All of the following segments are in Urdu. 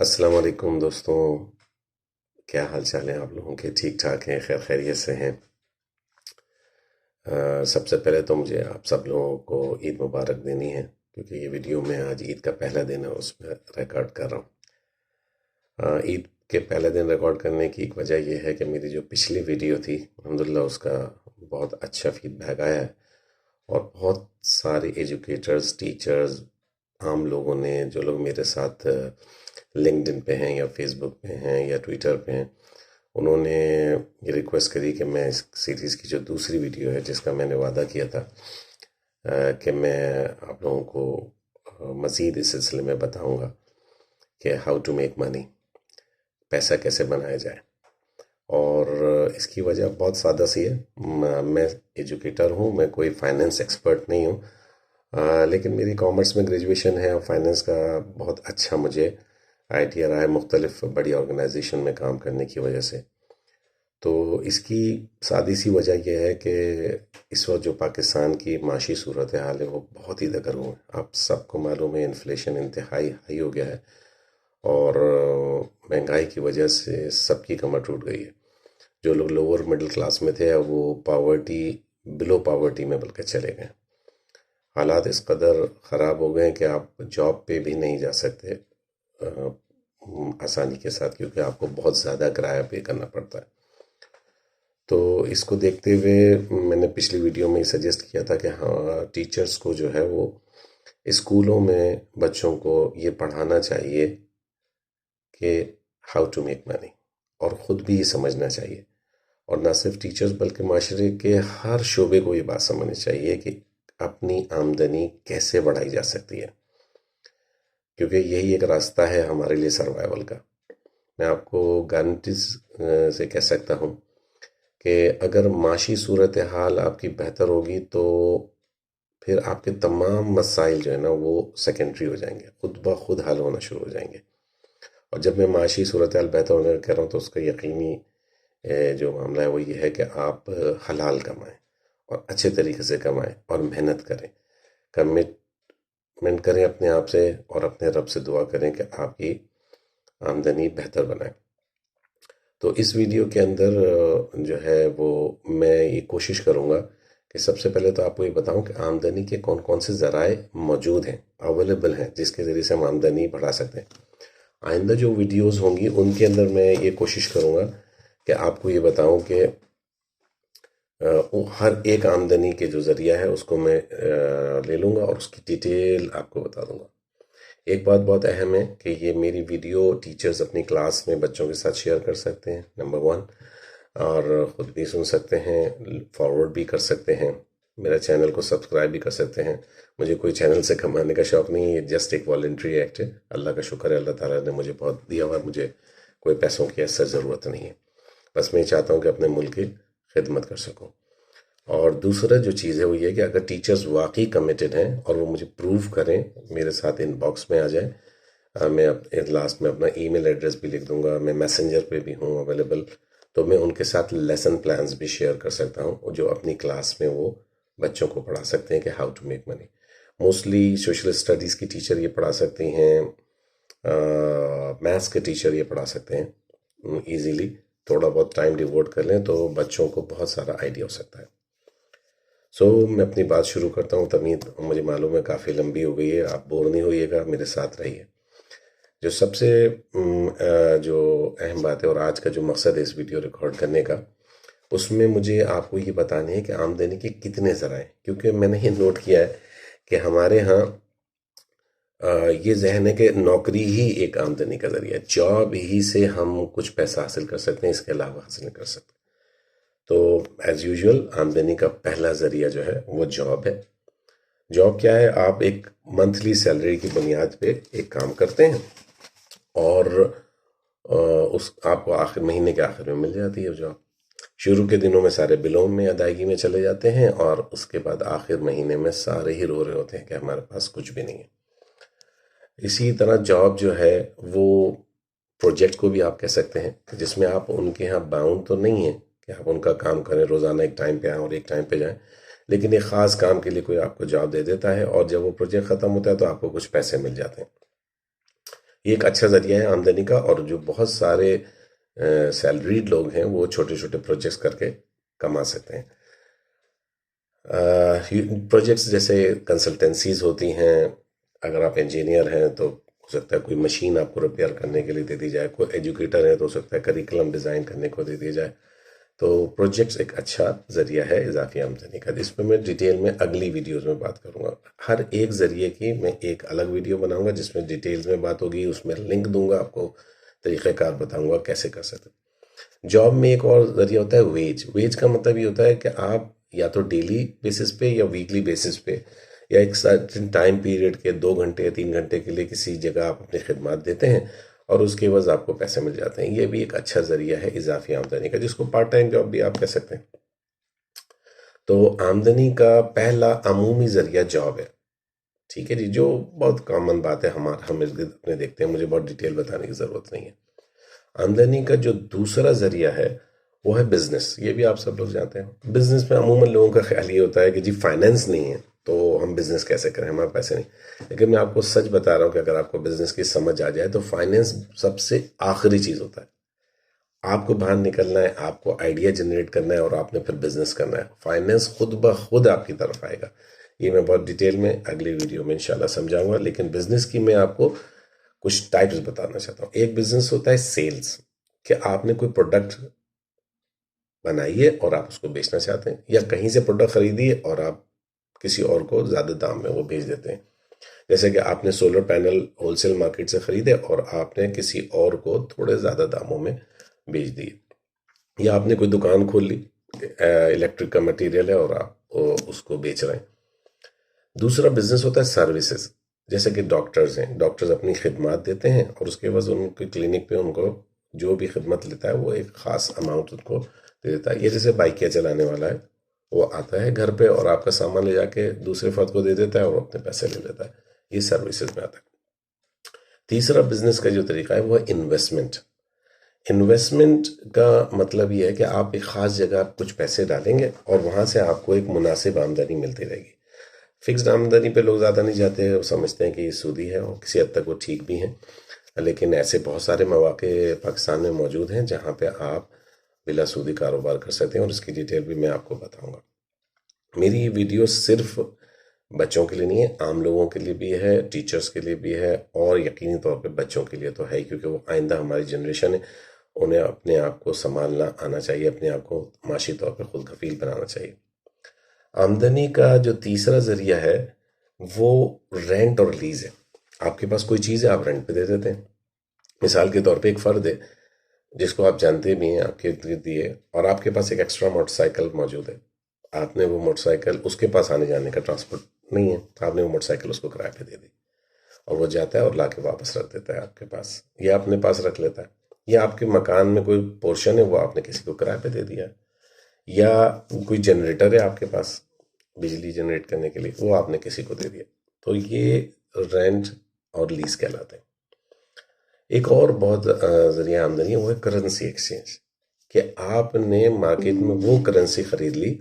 السلام علیکم دوستوں، کیا حال چال ہیں آپ لوگوں کے؟ ٹھیک ٹھاک ہیں؟ خیر خیریت سے ہیں؟ سب سے پہلے تو مجھے آپ سب لوگوں کو عید مبارک دینی ہے، کیونکہ یہ ویڈیو میں آج عید کا پہلا دن ہے اس میں ریکارڈ کر رہا ہوں۔ عید کے پہلے دن ریکارڈ کرنے کی ایک وجہ یہ ہے کہ میری جو پچھلی ویڈیو تھی الحمدللہ اس کا بہت اچھا فیڈ بیک آیا ہے، اور بہت سارے ایجوکیٹرز، ٹیچرز، عام لوگوں نے، جو لوگ میرے ساتھ لنکڈ ان پہ ہیں یا فیس بک پہ ہیں یا ٹویٹر پہ ہیں، انہوں نے یہ ریکویسٹ کری کہ میں اس سیریز کی جو دوسری ویڈیو ہے جس کا میں نے وعدہ کیا تھا کہ میں آپ لوگوں کو مزید اس سلسلے میں بتاؤں گا کہ ہاؤ ٹو میک منی، پیسہ کیسے بنایا جائے۔ اور اس کی وجہ بہت سادہ سی ہے۔ میں ایجوکیٹر ہوں، میں کوئی فائنینس ایکسپرٹ نہیں ہوں، لیکن میری کامرس میں گریجویشن ہے اور فائنینس کا بہت اچھا مجھے آئیڈیا رہا ہے مختلف بڑی آرگنائزیشن میں کام کرنے کی وجہ سے۔ تو اس کی سادی سی وجہ یہ ہے کہ اس وقت جو پاکستان کی معاشی صورتحال ہے وہ بہت ہی دگرگوں ہے۔ آپ سب کو معلوم ہے انفلیشن انتہائی ہائی ہو گیا ہے، اور مہنگائی کی وجہ سے سب کی کمر ٹوٹ گئی ہے۔ جو لوگ لوور مڈل کلاس میں تھے اب وہ پاورٹی، بلو پاورٹی میں بلکہ چلے گئے۔ حالات اس قدر خراب ہو گئے ہیں کہ آپ جاب پہ بھی نہیں جا سکتے آسانی کے ساتھ، کیونکہ آپ کو بہت زیادہ کرایہ پے کرنا پڑتا ہے۔ تو اس کو دیکھتے ہوئے میں نے پچھلی ویڈیو میں سجیسٹ کیا تھا کہ ہاں ٹیچرز کو جو ہے وہ اسکولوں میں بچوں کو یہ پڑھانا چاہیے کہ ہاؤ ٹو میک منی، اور خود بھی یہ سمجھنا چاہیے، اور نہ صرف ٹیچرز بلکہ معاشرے کے ہر شعبے کو یہ بات سمجھنی چاہیے کہ اپنی آمدنی کیسے بڑھائی جا سکتی ہے، کیونکہ یہی ایک راستہ ہے ہمارے لیے سروائیول کا۔ میں آپ کو گارنٹیز سے کہہ سکتا ہوں کہ اگر معاشی صورتحال آپ کی بہتر ہوگی تو پھر آپ کے تمام مسائل جو ہے نا وہ سیکنڈری ہو جائیں گے، خود بخود حل ہونا شروع ہو جائیں گے۔ اور جب میں معاشی صورتحال بہتر ہونے کا کہہ رہا ہوں تو اس کا یقینی جو معاملہ ہے وہ یہ ہے کہ آپ حلال کمائیں اور اچھے طریقے سے کمائیں اور محنت کریں، کمٹمنٹ کریں اپنے آپ سے، اور اپنے رب سے دعا کریں کہ آپ کی آمدنی بہتر بنائیں۔ تو اس ویڈیو کے اندر جو ہے وہ میں یہ کوشش کروں گا کہ سب سے پہلے تو آپ کو یہ بتاؤں کہ آمدنی کے کون کون سے ذرائع موجود ہیں، اویلیبل ہیں، جس کے ذریعے سے ہم آمدنی بڑھا سکتے ہیں۔ آئندہ جو ویڈیوز ہوں گی ان کے اندر میں یہ کوشش کروں گا کہ آپ کو یہ بتاؤں کہ ہر ایک آمدنی کے جو ذریعہ ہے اس کو میں لے لوں گا اور اس کی ڈیٹیل آپ کو بتا دوں گا۔ ایک بات بہت اہم ہے کہ یہ میری ویڈیو ٹیچرز اپنی کلاس میں بچوں کے ساتھ شیئر کر سکتے ہیں، نمبر ون، اور خود بھی سن سکتے ہیں، فارورڈ بھی کر سکتے ہیں، میرا چینل کو سبسکرائب بھی کر سکتے ہیں۔ مجھے کوئی چینل سے کمانے کا شوق نہیں ہے، یہ جسٹ ایک والنٹری ایکٹ ہے۔ اللہ کا شکر ہے، اللہ تعالیٰ نے مجھے بہت دیا ہوا، مجھے کوئی پیسوں کی ایسا ضرورت نہیں ہے، بس میں چاہتا ہوں کہ اپنے ملک کی خدمت کر سکوں۔ اور دوسرا جو چیز ہے وہ یہ کہ اگر ٹیچرز واقعی کمیٹڈ ہیں اور وہ مجھے پروو کریں، میرے ساتھ ان باکس میں آ جائیں، میں لاسٹ میں اپنا ای میل ایڈریس بھی لکھ دوں گا، میں میسنجر پہ بھی ہوں اویلیبل، تو میں ان کے ساتھ لیسن پلانز بھی شیئر کر سکتا ہوں جو اپنی کلاس میں وہ بچوں کو پڑھا سکتے ہیں کہ how to make money. Mostly social studies کی ٹیچر یہ پڑھا سکتی ہیں، میتھس کے ٹیچر یہ پڑھا سکتے ہیں ایزیلی، تھوڑا بہت ٹائم ڈیووٹ کر لیں تو بچوں کو بہت سارا آئیڈیا ہو سکتا ہے۔ میں اپنی بات شروع کرتا ہوں۔ تمید مجھے معلوم ہے کافی لمبی ہو گئی ہے، آپ بور نہیں ہوئیے گا، میرے ساتھ رہیے۔ جو سب سے جو اہم بات ہے اور آج کا جو مقصد ہے اس ویڈیو ریکارڈ کرنے کا، اس میں مجھے آپ کو یہ بتانے ہے کہ آمدنی کے کتنے ذرائع، کیونکہ میں نے یہ نوٹ کیا ہے کہ ہمارے ہاں یہ ذہن ہے کہ نوکری ہی ایک آمدنی کا ذریعہ ہے، جاب ہی سے ہم کچھ پیسہ حاصل کر سکتے ہیں، اس کے علاوہ حاصل نہیں کر سکتے۔ تو ایز یوزول آمدنی کا پہلا ذریعہ جو ہے وہ جاب ہے۔ جاب کیا ہے؟ آپ ایک منتھلی سیلری کی بنیاد پہ ایک کام کرتے ہیں، اور اس آپ کو آخر مہینے کے آخر میں مل جاتی ہے جاب۔ شروع کے دنوں میں سارے بلوں میں ادائیگی میں چلے جاتے ہیں، اور اس کے بعد آخر مہینے میں سارے ہی رو رہے ہوتے ہیں کہ ہمارے پاس کچھ بھی نہیں ہے۔ اسی طرح جاب جو ہے وہ پروجیکٹ کو بھی آپ کہہ سکتے ہیں، جس میں آپ ان کے ہاں باؤنڈ تو نہیں ہیں کہ آپ ان کا کام کریں، روزانہ ایک ٹائم پہ آئیں اور ایک ٹائم پہ جائیں، لیکن ایک خاص کام کے لیے کوئی آپ کو جاب دے دیتا ہے، اور جب وہ پروجیکٹ ختم ہوتا ہے تو آپ کو کچھ پیسے مل جاتے ہیں۔ یہ ایک اچھا ذریعہ ہے آمدنی کا، اور جو بہت سارے سیلریڈ لوگ ہیں وہ چھوٹے چھوٹے پروجیکٹس کر کے کما سکتے ہیں۔ پروجیکٹس جیسے کنسلٹنسیز ہوتی ہیں، اگر آپ انجینئر ہیں تو ہو سکتا ہے کوئی مشین آپ کو ریپیئر کرنے کے لیے دے دی جائے، کوئی ایجوکیٹر ہے تو ہو سکتا ہے کریکلم ڈیزائن کرنے کو دے دی جائے۔ تو پروجیکٹس ایک اچھا ذریعہ ہے اضافی آمدنی کا، جس پہ میں ڈیٹیل میں اگلی ویڈیوز میں بات کروں گا۔ ہر ایک ذریعے کی میں ایک الگ ویڈیو بناؤں گا جس میں ڈیٹیلز میں بات ہوگی، اس میں لنک دوں گا، آپ کو طریقہ کار بتاؤں گا کیسے کر سکتے ہیں۔ جاب میں ایک اور ذریعہ ہوتا ہے ویج۔ ویج کا مطلب یہ ہوتا ہے کہ آپ یا تو ڈیلی بیسس پہ یا ویکلی بیسس پہ یا ایک سرٹن ٹائم پیریڈ کے 2 گھنٹے یا 3 گھنٹے کے لیے کسی جگہ آپ اپنی خدمات دیتے ہیں اور اس کے عوض آپ کو پیسے مل جاتے ہیں۔ یہ بھی ایک اچھا ذریعہ ہے اضافی آمدنی کا، جس کو پارٹ ٹائم جاب بھی آپ کہہ سکتے ہیں۔ تو آمدنی کا پہلا عمومی ذریعہ جاب ہے، ٹھیک ہے جی، جو بہت کامن بات ہے، ہم اپنے دیکھتے ہیں، مجھے بہت ڈیٹیل بتانے کی ضرورت نہیں ہے۔ آمدنی کا جو دوسرا ذریعہ ہے وہ ہے بزنس۔ یہ بھی آپ سب لوگ جانتے ہیں۔ بزنس میں عموماً لوگوں کا خیال یہ ہوتا ہے کہ جی فائنینس نہیں ہے تو ہم بزنس کیسے کریں، ہمارے پیسے نہیں۔ لیکن میں آپ کو سچ بتا رہا ہوں کہ اگر آپ کو بزنس کی سمجھ آ جائے تو فائنینس سب سے آخری چیز ہوتا ہے۔ آپ کو باہر نکلنا ہے، آپ کو آئیڈیا جنریٹ کرنا ہے اور آپ نے پھر بزنس کرنا ہے، فائنینس خود بخود آپ کی طرف آئے گا۔ یہ میں بہت ڈیٹیل میں اگلی ویڈیو میں انشاءاللہ سمجھاؤں گا، لیکن بزنس کی میں آپ کو کچھ ٹائپس بتانا چاہتا ہوں۔ ایک بزنس ہوتا ہے سیلز، کہ آپ نے کوئی پروڈکٹ بنائیے اور آپ اس کو بیچنا چاہتے ہیں، یا کہیں سے پروڈکٹ خریدیے اور آپ کسی اور کو زیادہ دام میں وہ بیچ دیتے ہیں۔ جیسے کہ آپ نے solar panel wholesale market سے خریدے اور آپ نے کسی اور کو تھوڑے زیادہ داموں میں بیچ دیے، یا آپ نے کوئی دکان کھول لی، الیکٹرک کا مٹیریل ہے اور آپ اس کو بیچ رہے ہیں۔ دوسرا بزنس ہوتا ہے سروسز، جیسے کہ ڈاکٹرز ہیں، ڈاکٹرز اپنی خدمات دیتے ہیں اور اس کے بعد ان کی کلینک پہ ان کو جو بھی خدمت لیتا ہے وہ ایک خاص اماؤنٹ ان کو دے دیتا ہے۔ یہ جیسے بائکیں چلانے والا ہے، وہ آتا ہے گھر پہ اور آپ کا سامان لے جا کے دوسرے فرد کو دے دیتا ہے اور اپنے پیسے لے لیتا ہے۔ یہ سروسز میں آتا ہے۔ تیسرا بزنس کا جو طریقہ ہے وہ ہے انویسٹمنٹ۔ انویسٹمنٹ کا مطلب یہ ہے کہ آپ ایک خاص جگہ کچھ پیسے ڈالیں گے اور وہاں سے آپ کو ایک مناسب آمدنی ملتی رہے گی۔ فکسڈ آمدنی پہ لوگ زیادہ نہیں جاتے ہیں، وہ سمجھتے ہیں کہ یہ سودی ہے، اور کسی حد تک وہ ٹھیک بھی ہیں، لیکن ایسے بہت سارے مواقع پاکستان میں موجود ہیں جہاں پہ آپ بلا سودی کاروبار کر سکتے ہیں، اور اس کی ڈیٹیل بھی میں آپ کو بتاؤں گا۔ میری یہ ویڈیو صرف بچوں کے لیے نہیں ہے، عام لوگوں کے لیے بھی ہے، ٹیچرز کے لیے بھی ہے، اور یقینی طور پہ بچوں کے لیے تو ہے، کیونکہ وہ آئندہ ہماری جنریشن ہے، انہیں اپنے آپ کو سنبھالنا آنا چاہیے، اپنے آپ کو معاشی طور پہ خود کفیل بنانا چاہیے۔ آمدنی کا جو تیسرا ذریعہ ہے وہ رینٹ اور لیز ہے۔ آپ کے پاس کوئی چیز ہے، آپ رینٹ پہ دے دیتے ہیں۔ مثال کے طور پہ ایک فرد ہے جس کو آپ جانتے بھی ہیں، آپ کے ارد ہے، اور آپ کے پاس ایک ایکسٹرا موٹر سائیکل موجود ہے۔ آپ نے وہ موٹر سائیکل، اس کے پاس آنے جانے کا ٹرانسپورٹ نہیں ہے، آپ نے وہ موٹر سائیکل اس کو کرائے پہ دے دی، اور وہ جاتا ہے اور لا کے واپس رکھ دیتا ہے آپ کے پاس، یا اپنے پاس رکھ لیتا ہے، یا آپ کے مکان میں کوئی پورشن ہے وہ آپ نے کسی کو کرائے پہ دے دیا ہے، یا کوئی جنریٹر ہے آپ کے پاس بجلی جنریٹ کرنے کے لیے، وہ آپ نے کسی کو دے دیا، تو یہ رینٹ اور لیز کہلاتے ہیں۔ ایک اور بہت ذریعہ آمدنی ہے، وہ ہے کرنسی ایکسچینج، کہ آپ نے مارکیٹ میں وہ کرنسی خرید لی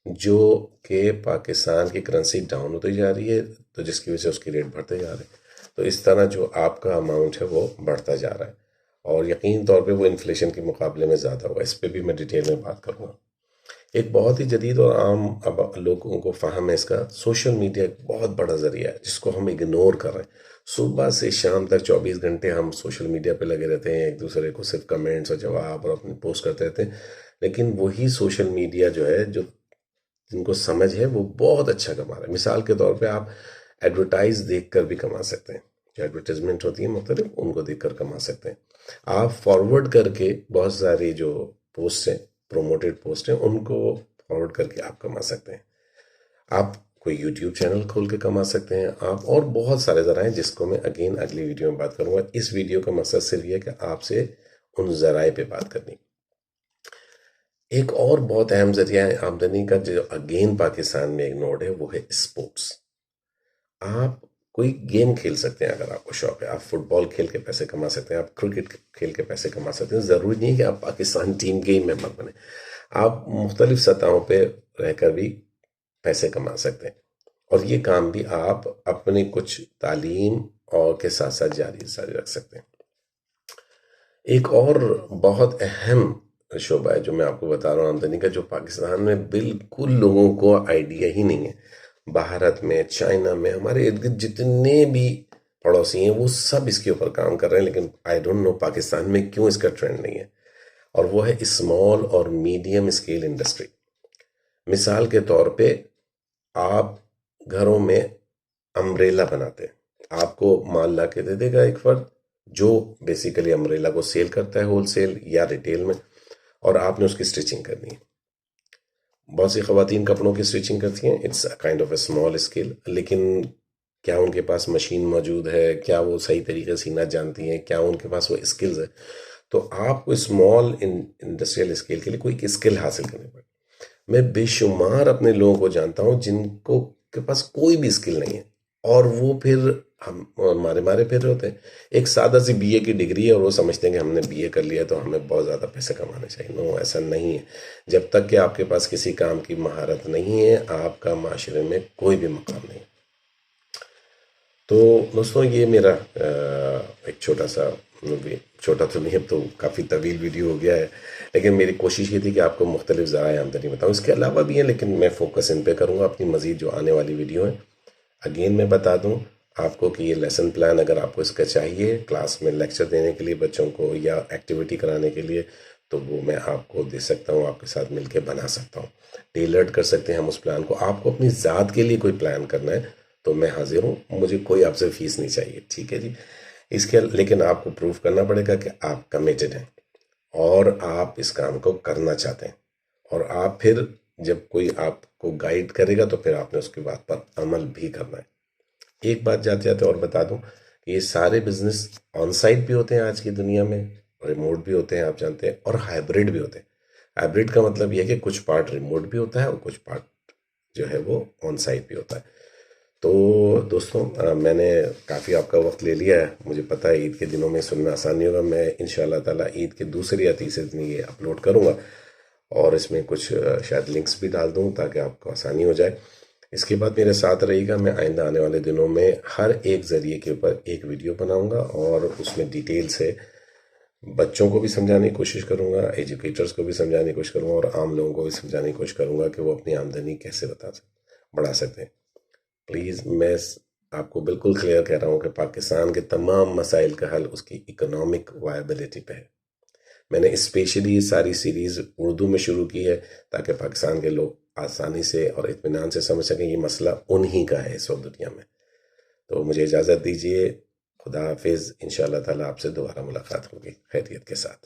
جو کہ پاکستان کی کرنسی ڈاؤن ہوتی جا رہی ہے، تو جس کی وجہ سے اس کی ریٹ بڑھتے جا رہے ہیں، تو اس طرح جو آپ کا اماؤنٹ ہے وہ بڑھتا جا رہا ہے، اور یقین طور پہ وہ انفلیشن کے مقابلے میں زیادہ ہوا۔ اس پہ بھی میں ڈیٹیل میں بات کروں گا۔ ایک بہت ہی جدید اور عام اب لوگوں کو فہم ہے اس کا، سوشل میڈیا ایک بہت بڑا ذریعہ ہے جس کو ہم اگنور کر رہے ہیں۔ صبح سے شام تک 24 گھنٹے ہم سوشل میڈیا پہ لگے رہتے ہیں، ایک دوسرے کو صرف کمنٹس اور جواب اور اپنے پوسٹ کرتے رہتے ہیں، لیکن وہی سوشل میڈیا جو ہے، جو جن کو سمجھ ہے وہ بہت اچھا کما رہے ہیں۔ مثال کے طور پہ آپ ایڈورٹائز دیکھ کر بھی کما سکتے ہیں، جو ایڈورٹائزمنٹ ہوتی ہیں مختلف، ان کو دیکھ کر کما سکتے ہیں۔ آپ فارورڈ کر کے بہت ساری جو پوسٹ ہیں، پروموٹڈ پوسٹ ہیں، ان کو فارورڈ کر کے آپ کما سکتے ہیں۔ آپ کوئی یوٹیوب چینل کھول کے کما سکتے ہیں آپ، اور بہت سارے ذرائع جس کو میں اگین اگلی ویڈیو میں بات کروں گا۔ اس ویڈیو کا مقصد صرف یہ ہے کہ آپ سے ان ذرائع پہ بات کرنی۔ ایک اور بہت اہم ذریعہ ہے آمدنی کا جو اگین پاکستان میں اگنورڈ ہے، وہ ہے اسپورٹس۔ آپ کوئی گیم کھیل سکتے ہیں اگر آپ کو شوق ہے، آپ فٹ بال کھیل کے پیسے کما سکتے ہیں، آپ کرکٹ کھیل کے پیسے کما سکتے ہیں۔ ضروری نہیں کہ آپ پاکستان ٹیم کے ہی ممبر بنیں، آپ مختلف سطحوں پہ رہ کر بھی پیسے کما سکتے ہیں، اور یہ کام بھی آپ اپنے کچھ تعلیم اور کے ساتھ ساتھ جاری رکھ سکتے ہیں۔ ایک اور بہت اہم شعبہ ہے جو میں آپ کو بتا رہا ہوں آمدنی کا، جو پاکستان میں بالکل لوگوں کو آئیڈیا ہی نہیں ہے۔ بھارت میں، چائنا میں، ہمارے ارد گرد جتنے بھی پڑوسی ہیں وہ سب اس کے اوپر کام کر رہے ہیں، لیکن آئی ڈونٹ نو پاکستان میں کیوں اس کا ٹرینڈ نہیں ہے، اور وہ ہے اسمال اور میڈیم اسکیل انڈسٹری۔ مثال کے طور پہ آپ گھروں میں امبریلا بناتے ہیں، آپ کو مال لا کے دے دے گا ایک فرد جو بیسیکلی امبریلا کو سیل کرتا ہے ہول سیل یا ریٹیل میں، اور آپ نے اس کی سٹیچنگ کرنی ہے۔ بہت سی خواتین کپڑوں کی سٹیچنگ کرتی ہیں، it's kind of a small scale, لیکن کیا ان کے پاس مشین موجود ہے، کیا وہ صحیح طریقے سے سینا جانتی ہیں، کیا ان کے پاس وہ اسکلز ہے؟ تو آپ کو اسمال انڈسٹریل اسکیل کے لیے کوئی اسکل حاصل کرنی پڑے۔ میں بے شمار اپنے لوگوں کو جانتا ہوں جن کو کے پاس کوئی بھی اسکل نہیں ہے، اور وہ پھر ہم مارے پھر رہے ہوتے ہیں۔ ایک سادہ سی بی اے کی ڈگری ہے اور وہ سمجھتے ہیں کہ ہم نے بی اے کر لیا تو ہمیں بہت زیادہ پیسے کمانے چاہیے۔ نو، ایسا نہیں ہے۔ جب تک کہ آپ کے پاس کسی کام کی مہارت نہیں ہے، آپ کا معاشرے میں کوئی بھی مقام نہیں۔ تو دوستوں، یہ میرا ایک چھوٹا تو نہیں، اب تو کافی طویل ویڈیو ہو گیا ہے، لیکن میری کوشش یہ تھی کہ آپ کو مختلف ذرائع آمدنی بتاؤں۔ اس کے علاوہ بھی ہیں، لیکن میں فوکس ان پہ کروں گا اپنی مزید جو آنے والی ویڈیو ہیں۔ اگین میں بتا دوں آپ کو کہ یہ لیسن پلان اگر آپ کو اس کا چاہیے کلاس میں لیکچر دینے کے لیے بچوں کو یا ایکٹیویٹی کرانے کے لیے، تو وہ میں آپ کو دے سکتا ہوں، آپ کے ساتھ مل کے بنا سکتا ہوں، ٹیلرڈ کر سکتے ہیں ہم اس پلان کو۔ آپ کو اپنی ذات کے لیے کوئی پلان کرنا ہے تو میں حاضر ہوں، مجھے کوئی آپ سے فیس نہیں چاہیے، ٹھیک ہے جی؟ اس کے لیکن آپ کو پروف کرنا پڑے گا کہ آپ کمیٹڈ ہیں اور آپ اس کام کو کرنا چاہتے ہیں، اور آپ پھر جب کوئی آپ کو گائیڈ کرے گا تو پھر آپ نے اس کی بات پر عمل بھی کرنا ہے۔ ایک بات جاتے جاتے اور بتا دوں کہ یہ سارے بزنس آن سائٹ بھی ہوتے ہیں آج کی دنیا میں، ریموٹ بھی ہوتے ہیں، آپ جانتے ہیں، اور ہائبرڈ بھی ہوتے ہیں۔ ہائبرڈ کا مطلب یہ ہے کہ کچھ پارٹ ریموٹ بھی ہوتا ہے اور کچھ پارٹ جو ہے وہ آن سائٹ بھی ہوتا ہے۔ تو دوستوں، میں نے کافی آپ کا وقت لے لیا ہے، مجھے پتہ ہے عید کے دنوں میں سننا آسان نہیں ہوگا۔ میں انشاءاللہ تعالیٰ عید کے دوسری یا تیسرے دن یہ اپلوڈ کروں گا، اور اس میں کچھ شاید لنکس بھی ڈال دوں تاکہ آپ کو آسانی ہو جائے۔ اس کے بعد میرے ساتھ رہے گا، میں آئندہ آنے والے دنوں میں ہر ایک ذریعے کے اوپر ایک ویڈیو بناؤں گا، اور اس میں ڈیٹیل سے بچوں کو بھی سمجھانے کی کوشش کروں گا، ایجوکیٹرز کو بھی سمجھانے کی کوشش کروں گا، اور عام لوگوں کو بھی سمجھانے کی کوشش کروں گا کہ وہ اپنی آمدنی کیسے بڑھا سکتے ہیں۔ پلیز، میں آپ کو بالکل کلیئر کہہ رہا ہوں کہ پاکستان کے تمام مسائل کا حل اس کی اکنامک وائبلٹی پہ ہے۔ میں نے اسپیشلی یہ ساری سیریز اردو میں شروع کی ہے تاکہ پاکستان کے لوگ آسانی سے اور اطمینان سے سمجھ سکیں یہ مسئلہ انہی کا ہے اس وقت دنیا میں۔ تو مجھے اجازت دیجیے، خدا حافظ، انشاءاللہ تعالیٰ آپ سے دوبارہ ملاقات ہوگی خیریت کے ساتھ۔